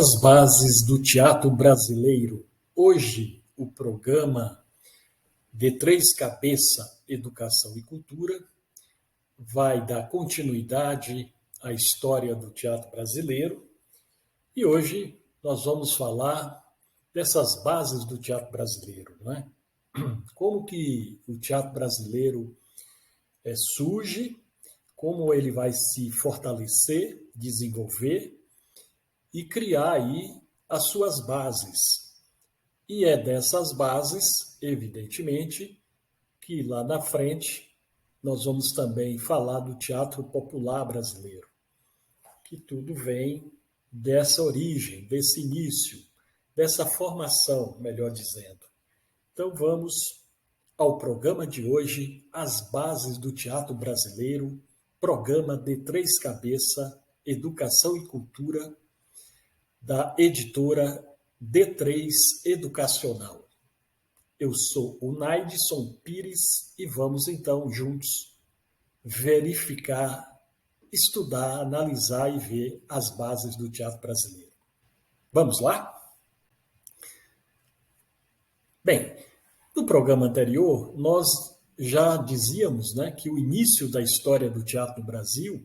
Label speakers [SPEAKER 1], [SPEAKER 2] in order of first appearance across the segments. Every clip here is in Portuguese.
[SPEAKER 1] As bases do teatro brasileiro. Hoje, o programa de Três Cabeça, Educação e Cultura vai dar continuidade à história do teatro brasileiro. E hoje nós vamos falar dessas bases do teatro brasileiro, não é? Como que o teatro brasileiro surge, como ele vai se fortalecer, desenvolver e criar aí as suas bases. E é dessas bases, evidentemente, que lá na frente nós vamos também falar do teatro popular brasileiro, que tudo vem dessa origem, desse início, dessa formação, melhor dizendo. Então vamos ao programa de hoje, As Bases do Teatro Brasileiro, programa de Três Cabeça, Educação e Cultura, da editora D3 Educacional. Eu sou o Naidson Pires e vamos então juntos verificar, estudar, analisar e ver as bases do teatro brasileiro. Vamos lá? Bem, no programa anterior nós já dizíamos, né, que o início da história do teatro no Brasil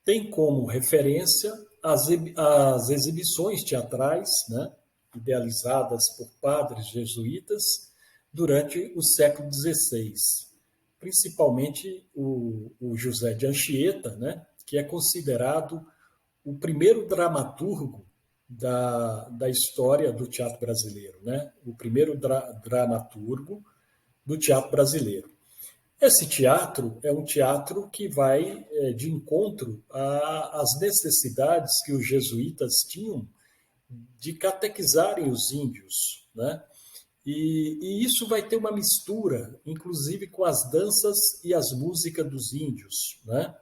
[SPEAKER 1] tem como referência as exibições teatrais, né, idealizadas por padres jesuítas durante o século XVI, principalmente o José de Anchieta, né, que é considerado o primeiro dramaturgo da história do teatro brasileiro, né, o primeiro dramaturgo do teatro brasileiro. Esse teatro é um teatro que vai de encontro às necessidades que os jesuítas tinham de catequizarem os índios, né? E isso vai ter uma mistura, inclusive com as danças e as músicas dos índios, né?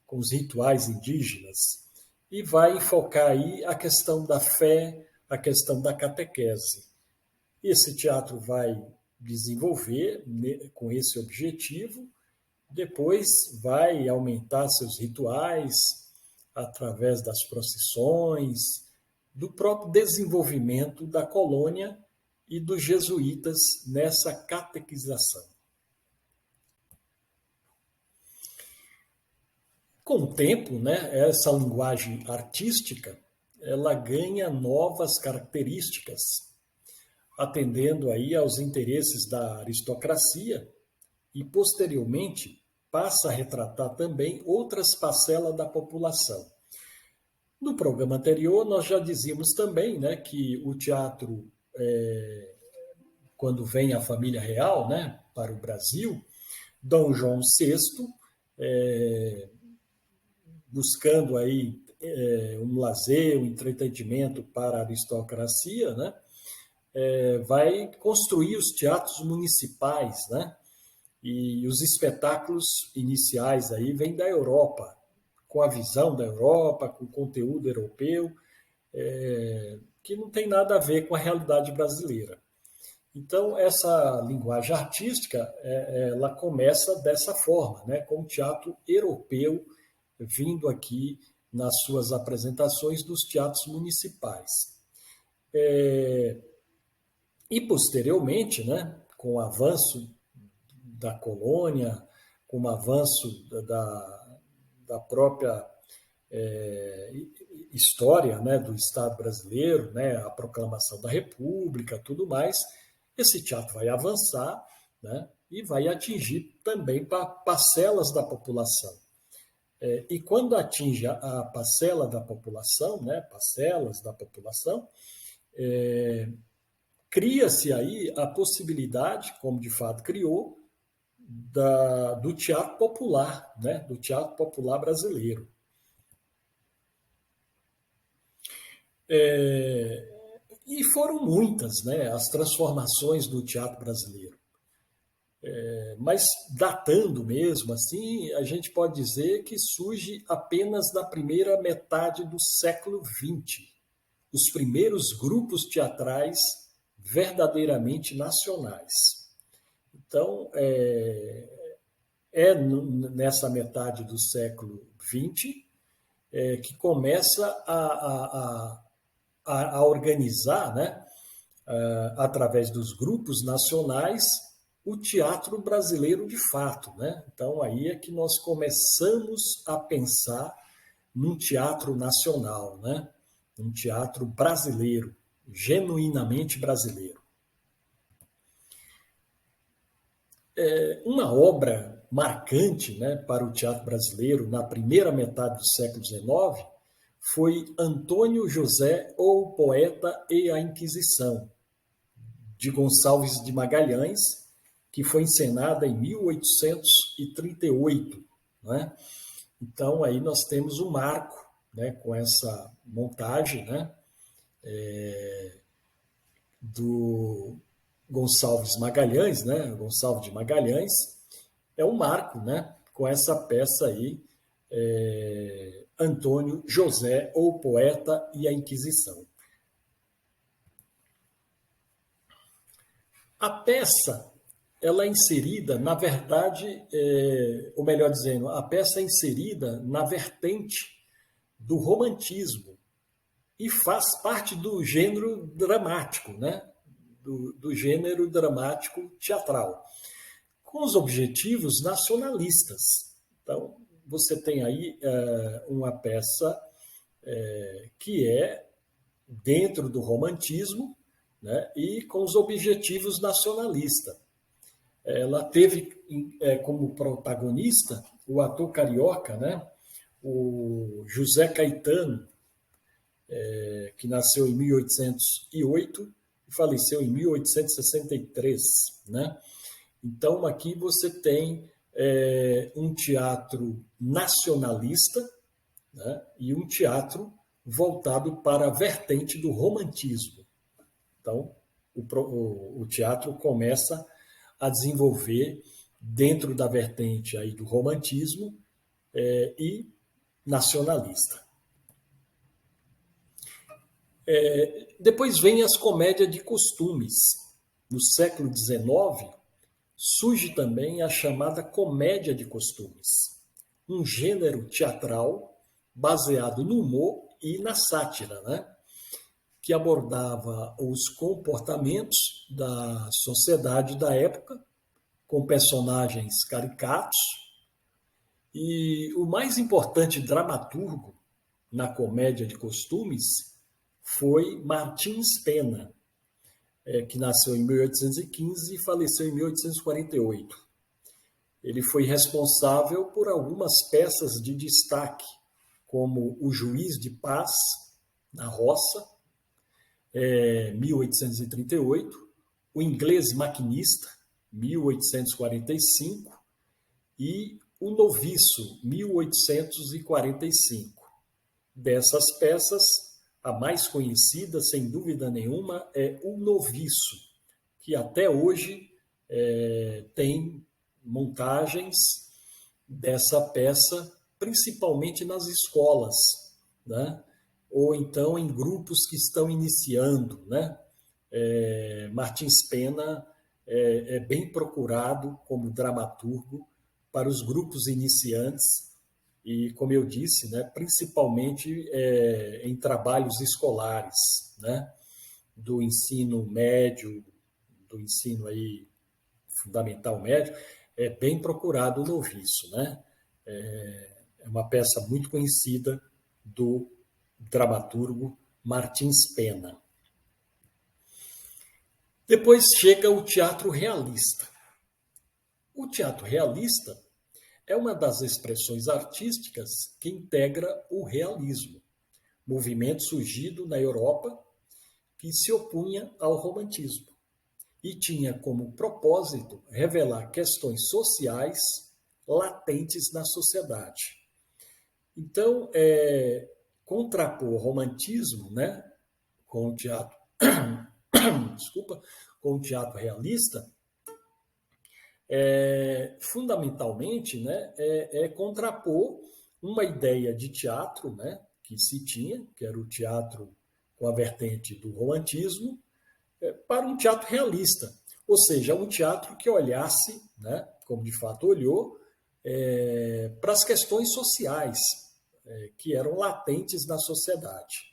[SPEAKER 1] Com os rituais indígenas, e vai enfocar aí a questão da fé, a questão da catequese. Esse teatro vai desenvolver com esse objetivo, depois vai aumentar seus rituais através das procissões, do próprio desenvolvimento da colônia e dos jesuítas nessa catequização. Com o tempo, né, essa linguagem artística ela ganha novas características, atendendo aí aos interesses da aristocracia e, posteriormente, passa a retratar também outras parcelas da população. No programa anterior, nós já dizíamos também, né, que o teatro, quando vem a família real, né, para o Brasil, Dom João VI, buscando aí um lazer, um entretenimento para a aristocracia, né, vai construir os teatros municipais, né? E os espetáculos iniciais aí vêm da Europa, com a visão da Europa, com o conteúdo europeu, que não tem nada a ver com a realidade brasileira. Então, essa linguagem artística, ela começa dessa forma, né? Com o teatro europeu vindo aqui nas suas apresentações dos teatros municipais. E, posteriormente, né, com o avanço da colônia, com o avanço da própria história, né, do Estado brasileiro, né, a proclamação da República, tudo mais, esse teatro vai avançar, né, e vai atingir também parcelas da população. E quando atinge a parcela da população, né, parcelas da população, cria-se aí a possibilidade, como de fato criou, do teatro popular, né? Do teatro popular brasileiro. E foram muitas, né, as transformações do teatro brasileiro. Mas datando mesmo assim, a gente pode dizer que surge apenas na primeira metade do século XX, os primeiros grupos teatrais verdadeiramente nacionais. Então, nessa metade do século XX que começa a a organizar, né, através dos grupos nacionais, o teatro brasileiro de fato, né? Então aí é que nós começamos a pensar num teatro nacional, né? Um teatro brasileiro, genuinamente brasileiro. Uma obra marcante, né, para o teatro brasileiro na primeira metade do século XIX foi Antônio José, ou Poeta e a Inquisição, de Gonçalves de Magalhães, que foi encenada em 1838. Né? Então, aí nós temos um marco, né, com essa montagem, né, do Gonçalves Magalhães, né, Gonçalves de Magalhães, é um marco, né, com essa peça aí, Antônio José, ou Poeta e a Inquisição. A peça, ela é inserida, na verdade, ou melhor dizendo, a peça é inserida na vertente do romantismo e faz parte do gênero dramático, né? Do gênero dramático teatral, com os objetivos nacionalistas. Então, você tem aí uma peça que é dentro do romantismo, né, e com os objetivos nacionalistas. Ela teve como protagonista o ator carioca, né, o José Caetano, que nasceu em 1808 e faleceu em 1863. Né? Então, aqui você tem um teatro nacionalista, né, e um teatro voltado para a vertente do romantismo. Então, o teatro começa a desenvolver dentro da vertente aí do romantismo e nacionalista. Depois vem as comédias de costumes. No século XIX, surge também a chamada comédia de costumes, um gênero teatral baseado no humor e na sátira, né? Que abordava os comportamentos da sociedade da época, com personagens caricatos. E o mais importante dramaturgo na comédia de costumes foi Martins Pena, que nasceu em 1815 e faleceu em 1848. Ele foi responsável por algumas peças de destaque, como O Juiz de Paz, na Roça, 1838, O Inglês Maquinista, 1845, e O Noviço, 1845. Dessas peças, a mais conhecida, sem dúvida nenhuma, é O Noviço, que até hoje tem montagens dessa peça, principalmente nas escolas, né? Ou então em grupos que estão iniciando, né? Martins Pena é bem procurado como dramaturgo para os grupos iniciantes e, como eu disse, né, principalmente em trabalhos escolares, né, do ensino médio, do ensino aí fundamental médio, é bem procurado o Noviço, né? É uma peça muito conhecida do dramaturgo Martins Pena. Depois chega o teatro realista. O teatro realista é uma das expressões artísticas que integra o realismo, movimento surgido na Europa que se opunha ao romantismo e tinha como propósito revelar questões sociais latentes na sociedade. Então, contrapor o romantismo, né, com o teatro, com o teatro realista, fundamentalmente, né, contrapor uma ideia de teatro, né, que se tinha, que era o teatro com a vertente do romantismo, para um teatro realista, ou seja, um teatro que olhasse, né, como de fato olhou, para as questões sociais que eram latentes na sociedade.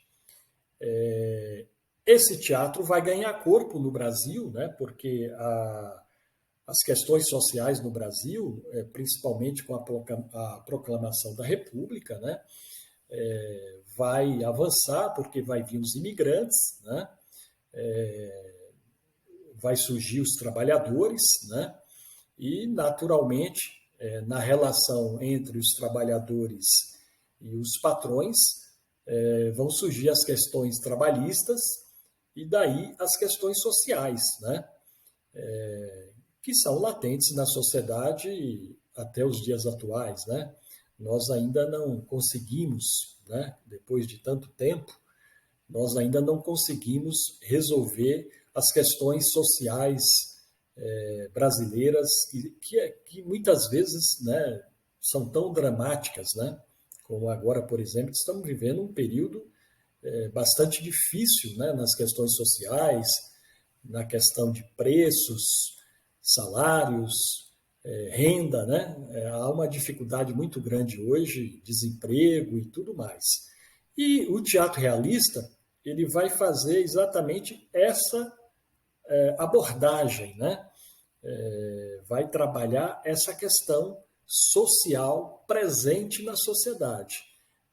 [SPEAKER 1] Esse teatro vai ganhar corpo no Brasil, né? Porque as questões sociais no Brasil, principalmente com a proclamação da República, né? Vai avançar, porque vai vir os imigrantes, né? Vai surgir os trabalhadores, né? E, naturalmente, na relação entre os trabalhadores e os patrões, vão surgir as questões trabalhistas e daí as questões sociais, né? Que são latentes na sociedade até os dias atuais, né? Nós ainda não conseguimos, né, depois de tanto tempo, nós ainda não conseguimos resolver as questões sociais brasileiras que muitas vezes, né, são tão dramáticas, né? Como agora, por exemplo, estamos vivendo um período bastante difícil, né, nas questões sociais, na questão de preços, salários, renda, né? Há uma dificuldade muito grande hoje, desemprego e tudo mais. E o teatro realista, ele vai fazer exatamente essa abordagem, né? Vai trabalhar essa questão social presente na sociedade.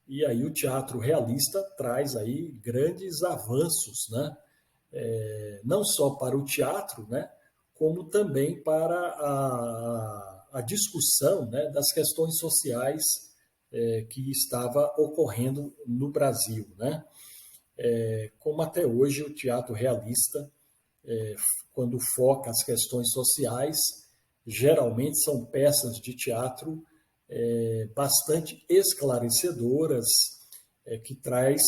[SPEAKER 1] E aí o teatro realista traz aí grandes avanços, né? Não só para o teatro, né? Como também para a discussão, né, das questões sociais que estava ocorrendo no Brasil, né? Como até hoje o teatro realista, quando foca as questões sociais, geralmente são peças de teatro bastante esclarecedoras, que traz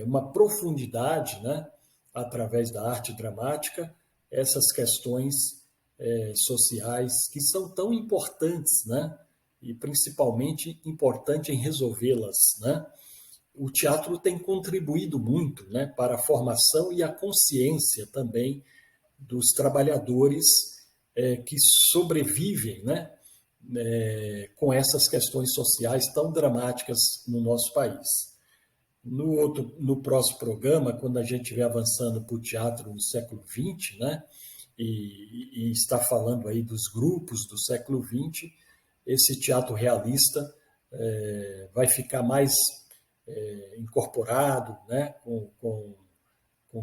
[SPEAKER 1] uma profundidade, né, através da arte dramática, essas questões sociais que são tão importantes, né, e principalmente importante em resolvê-las, né? O teatro tem contribuído muito, né, para a formação e a consciência também dos trabalhadores que sobrevivem, né, com essas questões sociais tão dramáticas no nosso país. No próximo programa, quando a gente estiver avançando para o teatro no século XX, né, e está falando aí dos grupos do século XX, esse teatro realista vai ficar mais incorporado, né, com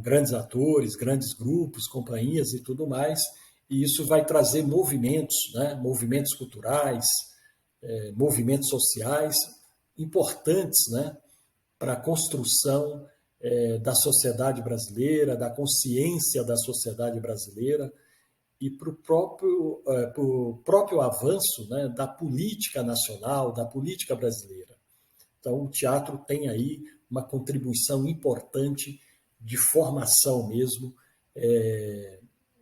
[SPEAKER 1] grandes atores, grandes grupos, companhias e tudo mais, e isso vai trazer movimentos, né, movimentos culturais, movimentos sociais importantes, né, para a construção da sociedade brasileira, da consciência da sociedade brasileira e para o próprio avanço, né, da política nacional, da política brasileira. Então, o teatro tem aí uma contribuição importante de formação mesmo,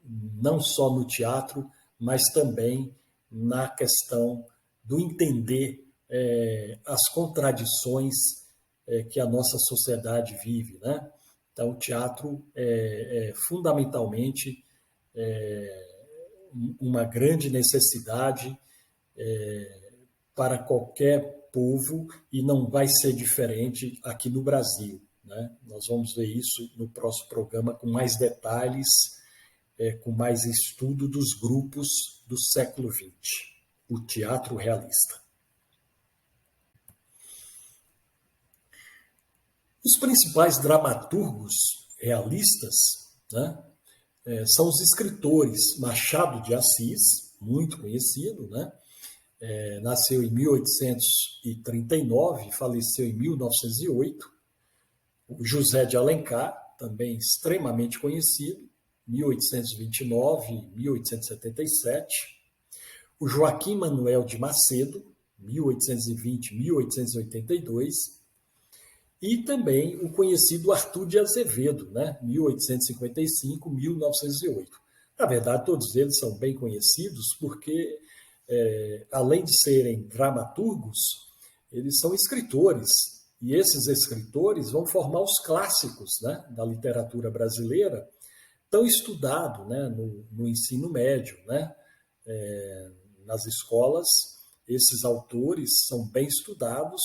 [SPEAKER 1] não só no teatro, mas também na questão do entender as contradições que a nossa sociedade vive, né? Então, o teatro é fundamentalmente uma grande necessidade para qualquer povo e não vai ser diferente aqui no Brasil, né? Nós vamos ver isso no próximo programa com mais detalhes, com mais estudo dos grupos do século XX, o teatro realista. Os principais dramaturgos realistas, né, são os escritores. Machado de Assis, muito conhecido, né? Nasceu em 1839 e faleceu em 1908. O José de Alencar, também extremamente conhecido, 1829, 1877. O Joaquim Manuel de Macedo, 1820, 1882. E também o conhecido Arthur de Azevedo, né? 1855, 1908. Na verdade, todos eles são bem conhecidos porque, além de serem dramaturgos, eles são escritores. E esses escritores vão formar os clássicos, né, da literatura brasileira, tão estudado, né, no ensino médio, né? Nas escolas, esses autores são bem estudados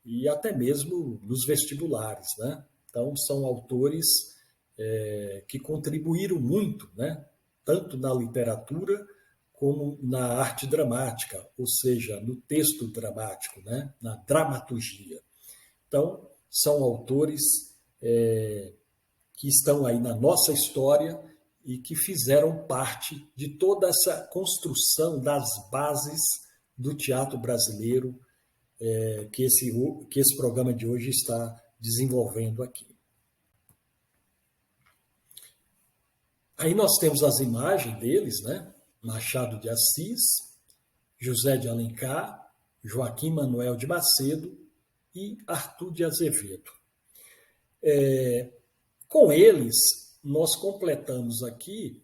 [SPEAKER 1] e até mesmo nos vestibulares, né? Então, são autores que contribuíram muito, né? Tanto na literatura como na arte dramática, ou seja, no texto dramático, né? Na dramaturgia. Então, são autores que estão aí na nossa história e que fizeram parte de toda essa construção das bases do teatro brasileiro que esse programa de hoje está desenvolvendo aqui. Aí nós temos as imagens deles, né? Machado de Assis, José de Alencar, Joaquim Manuel de Macedo e Arthur de Azevedo. Com eles, nós completamos aqui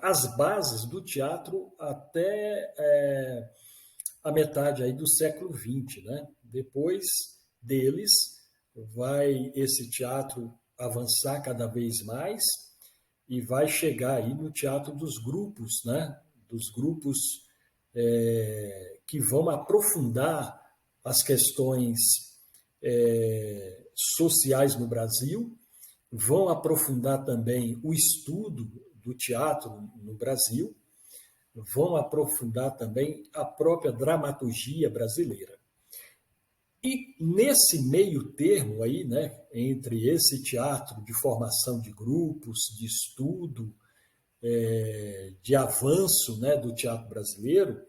[SPEAKER 1] as bases do teatro até a metade aí do século XX, né? Depois deles, vai esse teatro avançar cada vez mais e vai chegar aí no teatro dos grupos, né? Dos grupos que vão aprofundar as questões sociais no Brasil, vão aprofundar também o estudo do teatro no Brasil, vão aprofundar também a própria dramaturgia brasileira. E nesse meio termo aí, né, entre esse teatro de formação de grupos, de estudo, de avanço, né, do teatro brasileiro,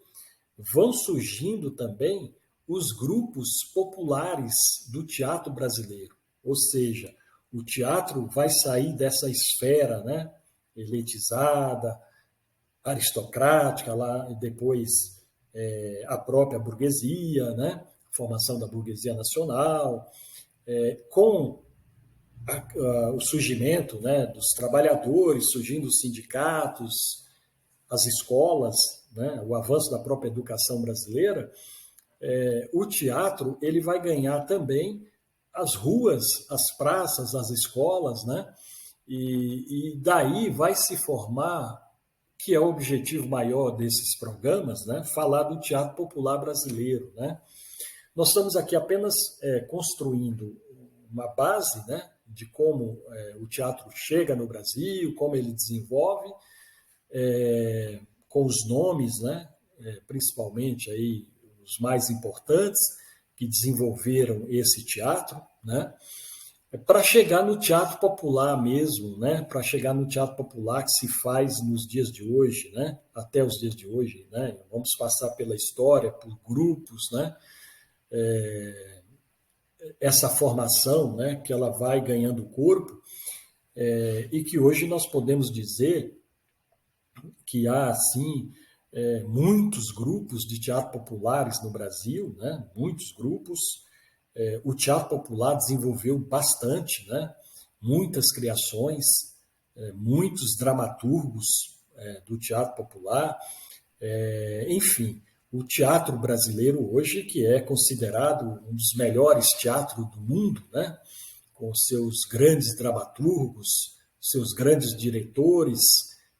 [SPEAKER 1] vão surgindo também os grupos populares do teatro brasileiro. Ou seja, o teatro vai sair dessa esfera, né, elitizada, aristocrática, lá, e depois a própria burguesia, né, formação da burguesia nacional, com o surgimento, né, dos trabalhadores, surgindo os sindicatos, as escolas, né, o avanço da própria educação brasileira, o teatro ele vai ganhar também as ruas, as praças, as escolas, né, e daí vai se formar, que é o objetivo maior desses programas, né, falar do teatro popular brasileiro, né. Nós estamos aqui apenas construindo uma base, né, de como o teatro chega no Brasil, como ele desenvolve, com os nomes, né, principalmente aí os mais importantes que desenvolveram esse teatro, né, para chegar no teatro popular mesmo, né, para chegar no teatro popular que se faz nos dias de hoje, né, até os dias de hoje, né, vamos passar pela história, por grupos, né, essa formação, né, que ela vai ganhando corpo, e que hoje nós podemos dizer que há, assim, muitos grupos de teatro populares no Brasil, né, muitos grupos. O teatro popular desenvolveu bastante, né, muitas criações, muitos dramaturgos do teatro popular, enfim. O teatro brasileiro hoje, que é considerado um dos melhores teatros do mundo, né? Com seus grandes dramaturgos, seus grandes diretores,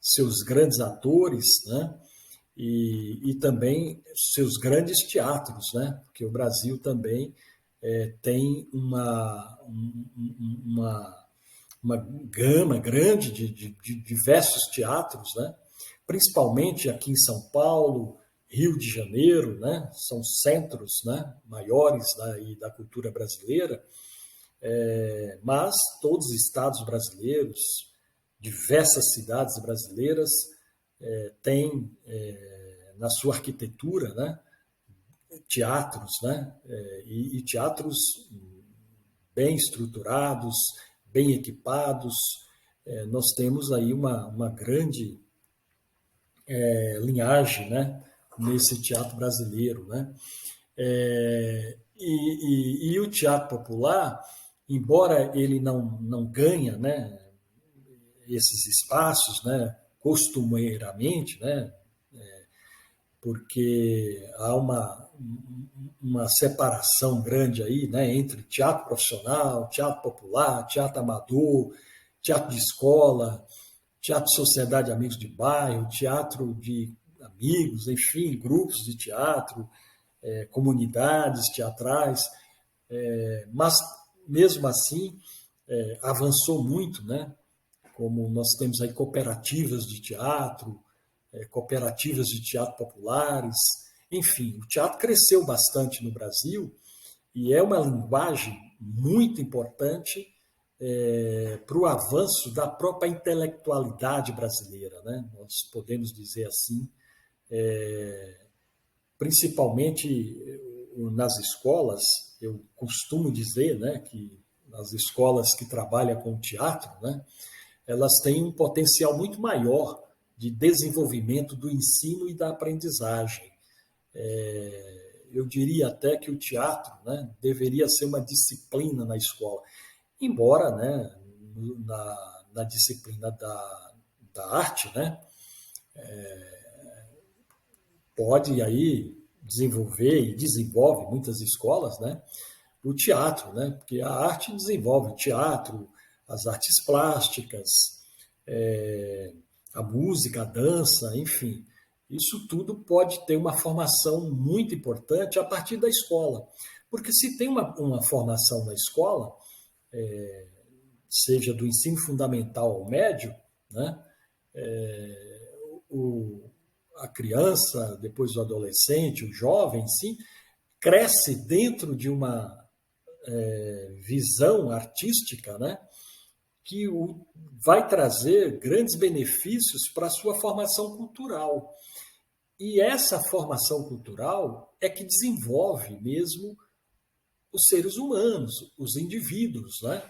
[SPEAKER 1] seus grandes atores, né? E também seus grandes teatros, né? Porque o Brasil também tem uma gama grande de diversos teatros, né? Principalmente aqui em São Paulo, Rio de Janeiro, né? São centros, né, maiores da cultura brasileira, mas todos os estados brasileiros, diversas cidades brasileiras têm na sua arquitetura, né, teatros, né, e teatros bem estruturados, bem equipados. Nós temos aí uma grande linhagem, né, nesse teatro brasileiro, né? E o teatro popular, embora ele não ganha, né, esses espaços, né, costumeiramente, né, porque há uma separação grande aí, né, entre teatro profissional, teatro popular, teatro amador, teatro de escola, teatro de sociedade, amigos de bairro, teatro de amigos, enfim, grupos de teatro, comunidades teatrais, mas mesmo assim avançou muito, né? Como nós temos aí cooperativas de teatro, cooperativas de teatro populares, enfim, o teatro cresceu bastante no Brasil e é uma linguagem muito importante para o avanço da própria intelectualidade brasileira, né? Nós podemos dizer assim, principalmente nas escolas, eu costumo dizer, né, que as escolas que trabalham com teatro, né, elas têm um potencial muito maior de desenvolvimento do ensino e da aprendizagem. Eu diria até que o teatro, né, deveria ser uma disciplina na escola, embora, né, na disciplina da arte, né, pode aí desenvolver e desenvolve muitas escolas, né, o teatro, né, porque a arte desenvolve o teatro, as artes plásticas, a música, a dança, enfim. Isso tudo pode ter uma formação muito importante a partir da escola. Porque se tem uma formação na escola, seja do ensino fundamental ao médio, né, a criança, depois o adolescente, o jovem, sim, cresce dentro de uma visão artística, né, que vai trazer grandes benefícios para a sua formação cultural. E essa formação cultural é que desenvolve mesmo os seres humanos, os indivíduos, né?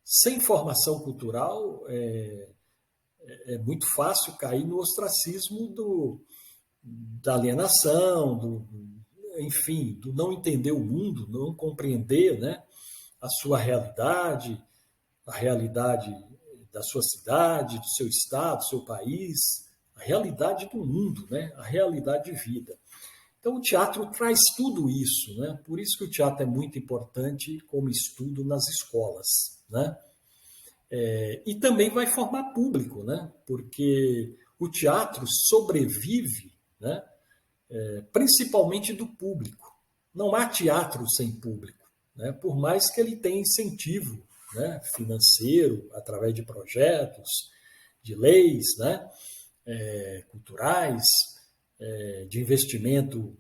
[SPEAKER 1] Sem formação cultural, é muito fácil cair no ostracismo da alienação, enfim, do não entender o mundo, não compreender, né, a sua realidade, a realidade da sua cidade, do seu estado, do seu país, a realidade do mundo, né, a realidade de vida. Então, o teatro traz tudo isso, né? Por isso que o teatro é muito importante como estudo nas escolas, né? E também vai formar público, né? Porque o teatro sobrevive, né? Principalmente do público. Não há teatro sem público, né? Por mais que ele tenha incentivo, né, financeiro, através de projetos, de leis, né, culturais, de investimento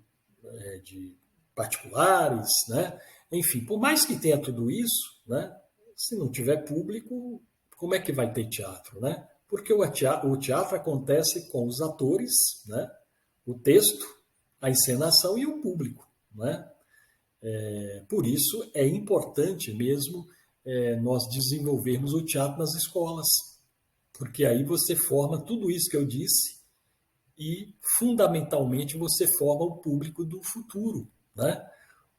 [SPEAKER 1] de particulares, né? Enfim, por mais que tenha tudo isso, né, se não tiver público, como é que vai ter teatro, né? Porque o teatro acontece com os atores, né, o texto, a encenação e o público, né? Por isso é importante mesmo nós desenvolvermos o teatro nas escolas, porque aí você forma tudo isso que eu disse e, fundamentalmente, você forma o público do futuro, né?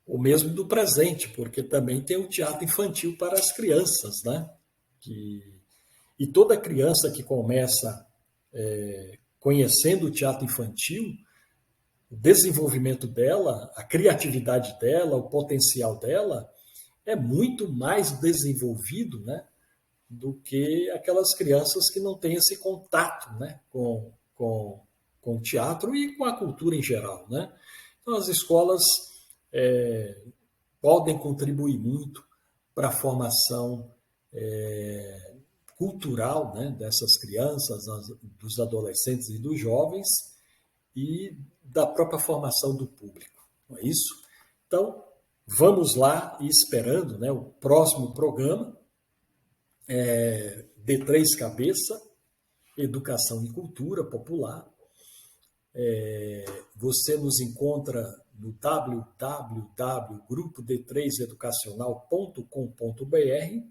[SPEAKER 1] O mesmo do presente, porque também tem o teatro infantil para as crianças, né? E toda criança que começa conhecendo o teatro infantil, o desenvolvimento dela, a criatividade dela, o potencial dela é muito mais desenvolvido, né, do que aquelas crianças que não têm esse contato, né, com o teatro e com a cultura em geral, né? Então, as escolas podem contribuir muito para a formação cultural, né, dessas crianças, dos adolescentes e dos jovens e da própria formação do público. Não é isso? Então, vamos lá e esperando, né, o próximo programa, D3 Cabeça, Educação e Cultura Popular. Você nos encontra no www.grupod3educacional.com.br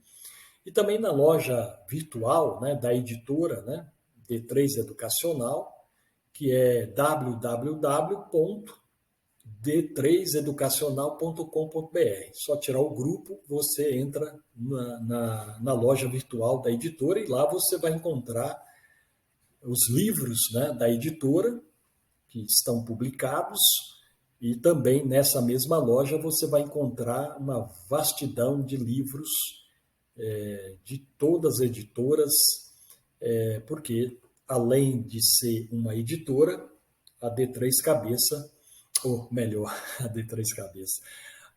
[SPEAKER 1] e também na loja virtual, né, da editora, né, D3 Educacional, que é www.d3educacional.com.br. Só tirar o grupo, você entra na loja virtual da editora e lá você vai encontrar os livros, né, da editora que estão publicados e também nessa mesma loja você vai encontrar uma vastidão de livros de todas as editoras, porque além de ser uma editora, a D3 Cabeça, ou melhor, a D3 Cabeça,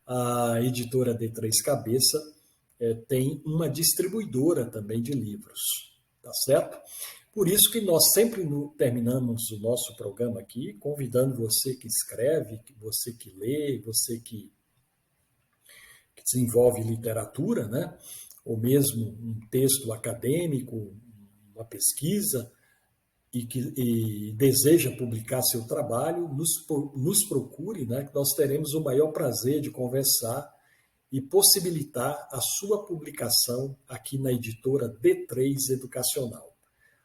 [SPEAKER 1] a editora D3 Cabeça, tem uma distribuidora também de livros, tá certo? Por isso que nós sempre terminamos o nosso programa aqui, convidando você que escreve, você que lê, você que desenvolve literatura, né? Ou mesmo um texto acadêmico, uma pesquisa, e deseja publicar seu trabalho, nos procure, né? Que nós teremos o maior prazer de conversar e possibilitar a sua publicação aqui na editora D3 Educacional.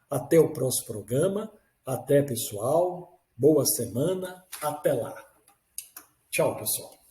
[SPEAKER 1] Até o próximo programa. Até, pessoal. Boa semana. Até lá. Tchau, pessoal.